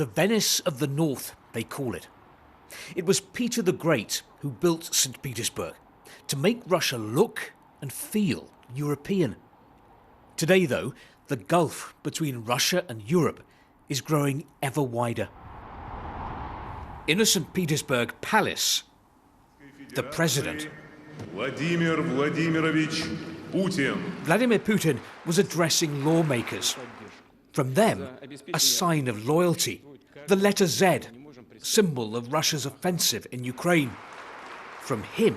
The Venice of the North, they call it. It was Peter the Great who built St. Petersburg to make Russia look and feel European. Today, though, the gulf between Russia and Europe is growing ever wider. In a St. Petersburg palace, the president, Vladimir Vladimirovich Putin. Vladimir Putin, was addressing lawmakers. From them, a sign of loyalty, the letter Z, symbol of Russia's offensive in Ukraine. From him,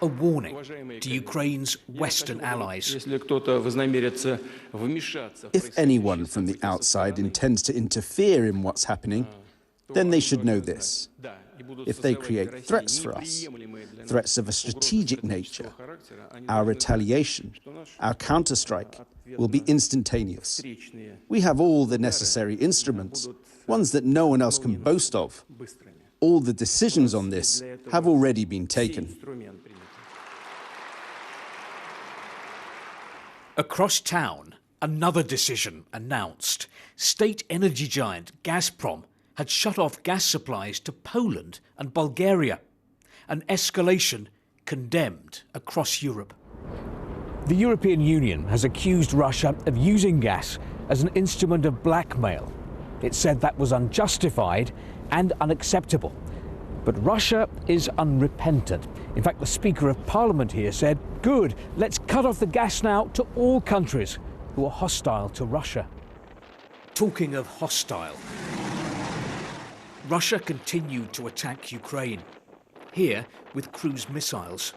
a warning to Ukraine's Western allies. If anyone from the outside intends to interfere in what's happening, then they should know this. If they create threats for us, threats of a strategic nature, our retaliation, our counterstrike will be instantaneous. We have all the necessary instruments, ones that no one else can boast of. All the decisions on this have already been taken. Across town, another decision announced. State energy giant Gazprom had shut off gas supplies to Poland and Bulgaria, an escalation condemned across Europe. The European Union has accused Russia of using gas as an instrument of blackmail. It said that was unjustified and unacceptable. But Russia is unrepentant. In fact, the Speaker of Parliament here said, "Good, let's cut off the gas now to all countries who are hostile to Russia." Talking of hostile, Russia continued to attack Ukraine, here with cruise missiles.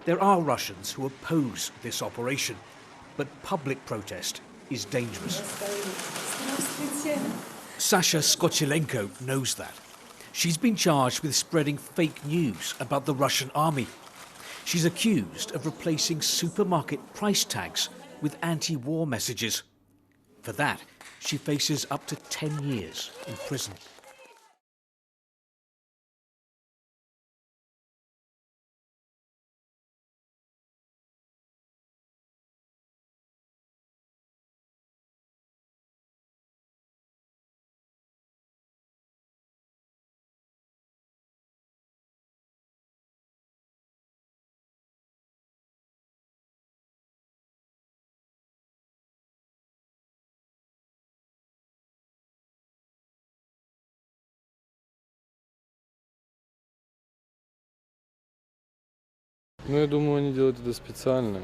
There are Russians who oppose this operation, but public protest is dangerous. Sasha Skochilenko knows that. She's been charged with spreading fake news about the Russian army. She's accused of replacing supermarket price tags with anti-war messages. For that, she faces up to 10 years in prison. Ну, я думаю, они делают это специально.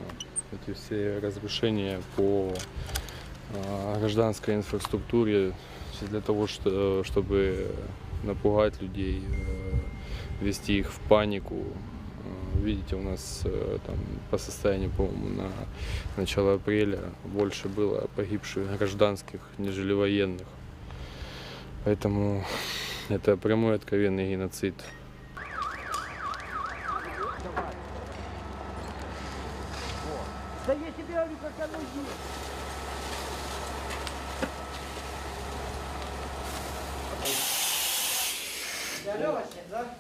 Эти все разрушения по гражданской инфраструктуре для того, чтобы напугать людей, ввести их в панику. Видите, у нас там по состоянию, по-моему, на начало апреля больше было погибших гражданских, нежели военных. Поэтому это прямой откровенный геноцид. Да я тебе говорю, как оно есть. Лёвочник, да?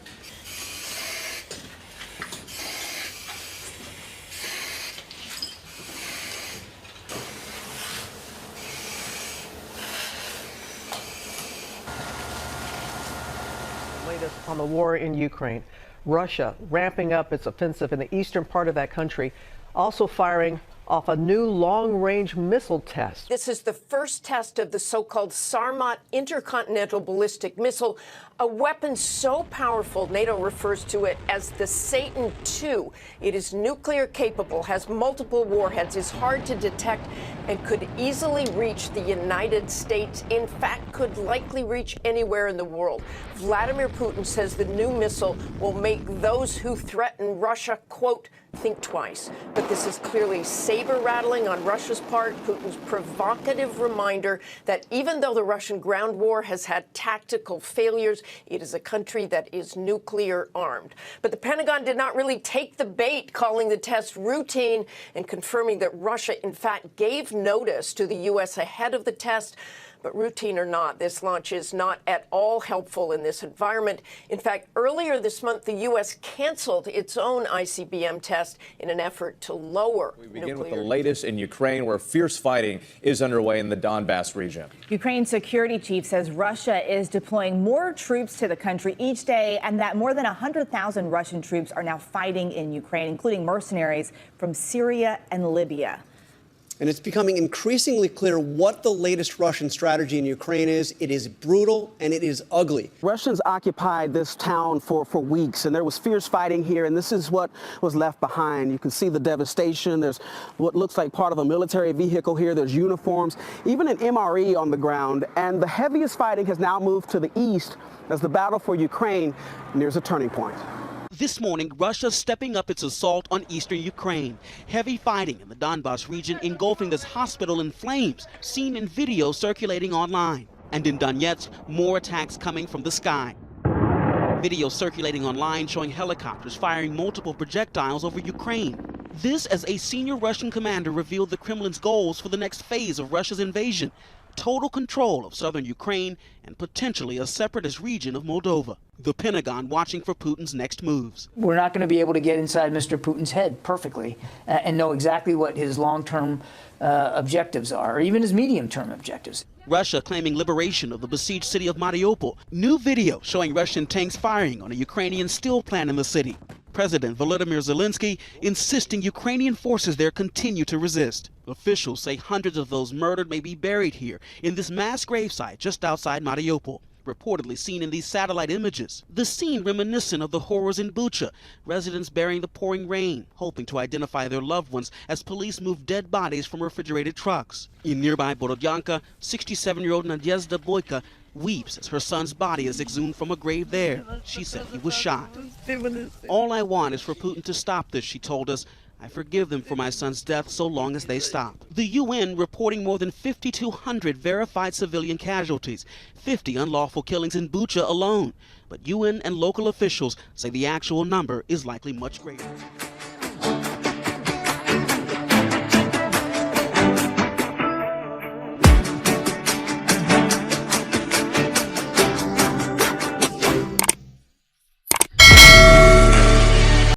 Latest on the war in Ukraine. Russia ramping up its offensive in the eastern part of that country, also firing off a new long-range missile test. This is the first test of the so-called Sarmat intercontinental ballistic missile, a weapon so powerful NATO refers to it as the Satan II. It is nuclear capable, has multiple warheads, is hard to detect, and could easily reach the United States. In fact, could likely reach anywhere in the world. Vladimir Putin says the new missile will make those who threaten Russia, quote, think twice. But this is clearly saber-rattling on Russia's part, Putin's provocative reminder that even though the Russian ground war has had tactical failures, it is a country that is nuclear armed. But the Pentagon did not really take the bait, calling the test routine and confirming that Russia, in fact, gave notice to the U.S. ahead of the test. But routine or not, this launch is not at all helpful in this environment. In fact, earlier this month, the U.S. canceled its own ICBM test in an effort to lower We begin with the latest in Ukraine, where fierce fighting is underway in the Donbass region. Ukraine's security chief says Russia is deploying more troops to the country each day, and that more than 100,000 Russian troops are now fighting in Ukraine, including mercenaries from Syria and Libya. And it's becoming increasingly clear what the latest Russian strategy in Ukraine is. It is brutal and it is ugly. Russians occupied this town for weeks, and there was fierce fighting here, and this is what was left behind. You can see the devastation. There's what looks like part of a military vehicle here. There's uniforms, even an MRE on the ground. And the heaviest fighting has now moved to the east as the battle for Ukraine nears a turning point. This morning, Russia stepping up its assault on eastern Ukraine. Heavy fighting in the Donbass region engulfing this hospital in flames, seen in video circulating online. And in Donetsk, more attacks coming from the sky. Video circulating online showing helicopters firing multiple projectiles over Ukraine. This as a senior Russian commander revealed the Kremlin's goals for the next phase of Russia's invasion. Total control of southern Ukraine and potentially a separatist region of Moldova. The Pentagon watching for Putin's next moves. We're not going to be able to get inside Mr. Putin's head perfectly and know exactly what his long-term objectives are, or even his medium-term objectives. Russia claiming liberation of the besieged city of Mariupol. New video showing Russian tanks firing on a Ukrainian steel plant in the city. President Volodymyr Zelensky insisting Ukrainian forces there continue to resist. Officials say hundreds of those murdered may be buried here in this mass gravesite just outside Mariupol, reportedly seen in these satellite images. The scene reminiscent of the horrors in Bucha, residents bearing the pouring rain, hoping to identify their loved ones as police move dead bodies from refrigerated trucks. In nearby Borodyanka, 67-year-old Nadezhda Boyka weeps as her son's body is exhumed from a grave there. She said he was shot. All I want is for Putin to stop this, she told us. I forgive them for my son's death so long as they stop. The UN reporting more than 5,200 verified civilian casualties, 50 unlawful killings in Bucha alone. But UN and local officials say the actual number is likely much greater.